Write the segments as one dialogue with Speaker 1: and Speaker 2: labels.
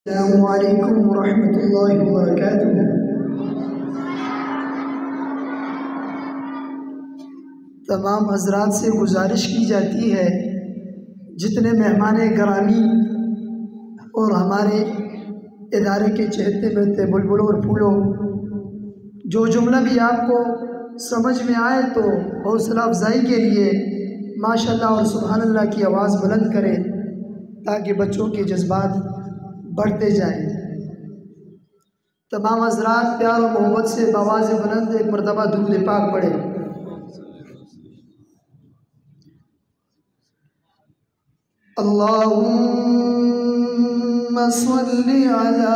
Speaker 1: السلام علیکم ورحمۃ اللہ وبرکاتہ۔ تمام حضرات سے گزارش کی جاتی ہے، جتنے مہمان گرامی اور ہمارے ادارے کے چہتے بہتے بلبلوں اور پھولوں، جو جملہ بھی آپ کو سمجھ میں آئے تو حوصلہ افزائی کے لیے ماشاءاللہ اور سبحان اللہ کی آواز بلند کریں تاکہ بچوں کے جذبات بڑھتے جائیں۔ تمام حضرات پیار و محبت سے بآواز بلند ایک مرتبہ درود پاک پڑھیں۔ اللہم صلی علی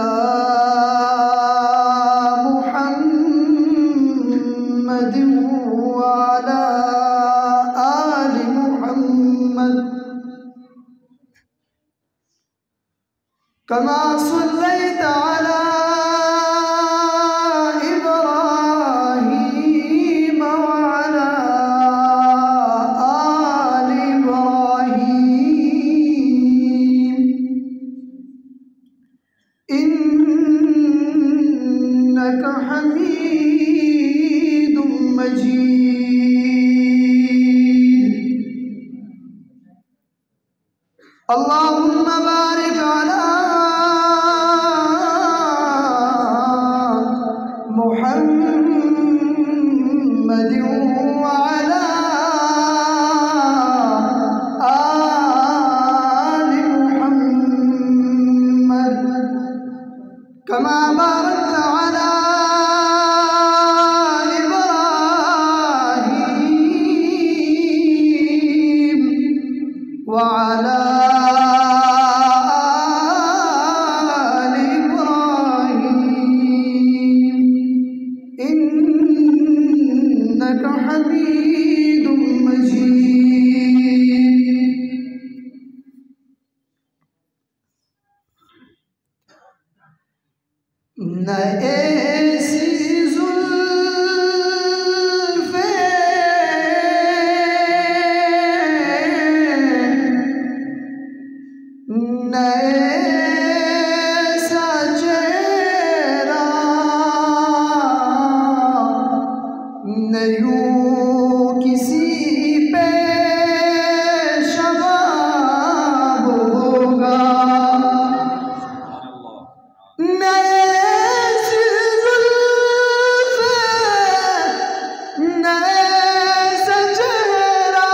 Speaker 1: محمد وعلی آل محمد کما صلیت علی ابراہیم وعلی آل ابراہیم انک حمید مجید۔ اللہم بارک علی محمد وعلی آل محمد کما بارکت علی ابراہیم وعلی انک حمید مجید۔ نہ ایسی زلفیں نہ ایسا چہرہ نہ یوں کسی پہ شباب ہوگا، نہ ایسی زلفیں نہ ایسا چہرہ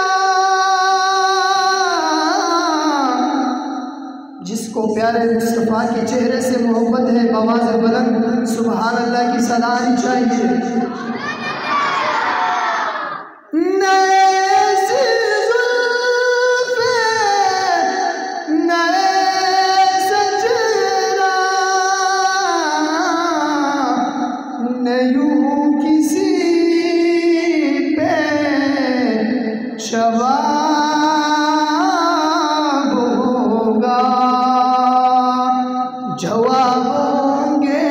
Speaker 1: جس کو پیارے مصطفیٰ کے چہرے سے محبت ہے، آواز بلند سبحان اللہ کی صدا آنی چاہیے۔ نہ ایسی زلفیں نہ ایسا چہرہ نہ یوں کسی پہ شباب ہوگا، جواب ہوں گے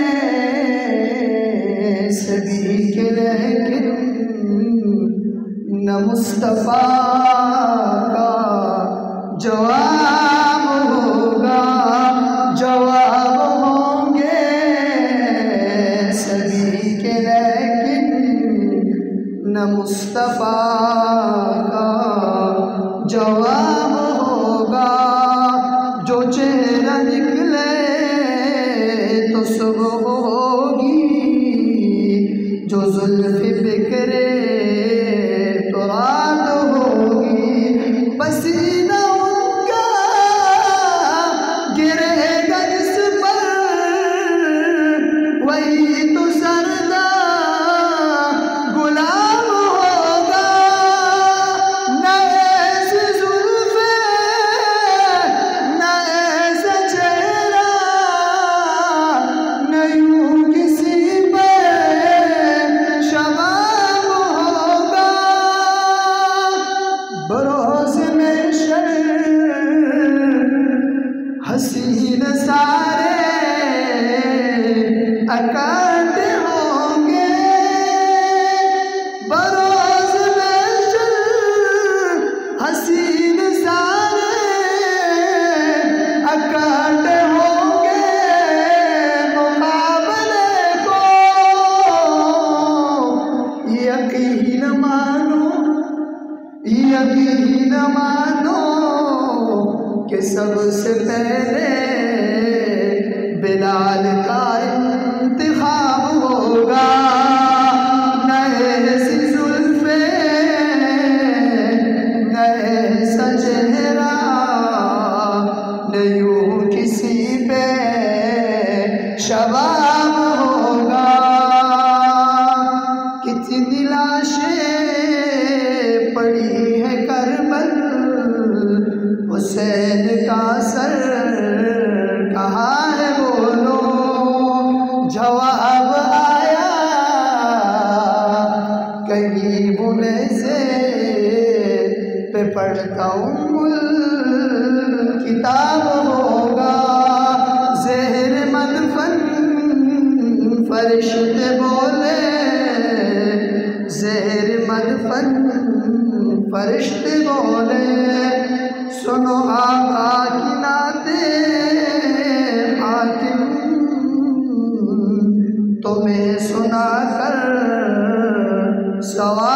Speaker 1: سبھی کے لیکن نہ مصطفیٰ کا جواب ہوگا، جواب ہوں گے سبھی کے لیکن نہ مصطفیٰ کا جواب ہوگا۔ جو چہرہ نکلے تو صبح ہوگی، جو زلف بکھرے تو رات ہوگی، پسینہ ان کا گرے گا جس پر وہی تو سردہ غلام ہوگا۔ نہ ایسی زلفیں نہ ایسا چہرہ نہ یوں کسی پہ شباب ہوگا، بروز محشر حسین سارے اکٹھے ہوں گے، بروز محشر حسین سارے اکٹھے ہوں گے، یقین مانو کہ سب سے پہلے بلال کا انتخاب ہوگا۔ نہ ایسی زلفیں نہ ایسا چہرہ نہ یوں کسی پہ شباب ہوگا۔ کتنی لاشیں پڑی ہے کربل، حسین کا سر کہاں ہے بولو؟ جواب آیا کہیں بھولے سے پہ پڑھتا کتاب ہوگا۔ زہر مدفن فرشتے بولے، زہر مدفن فرشتے بولے، سنو آقا کی نعتیں حاکم تمہیں سنا کر سوال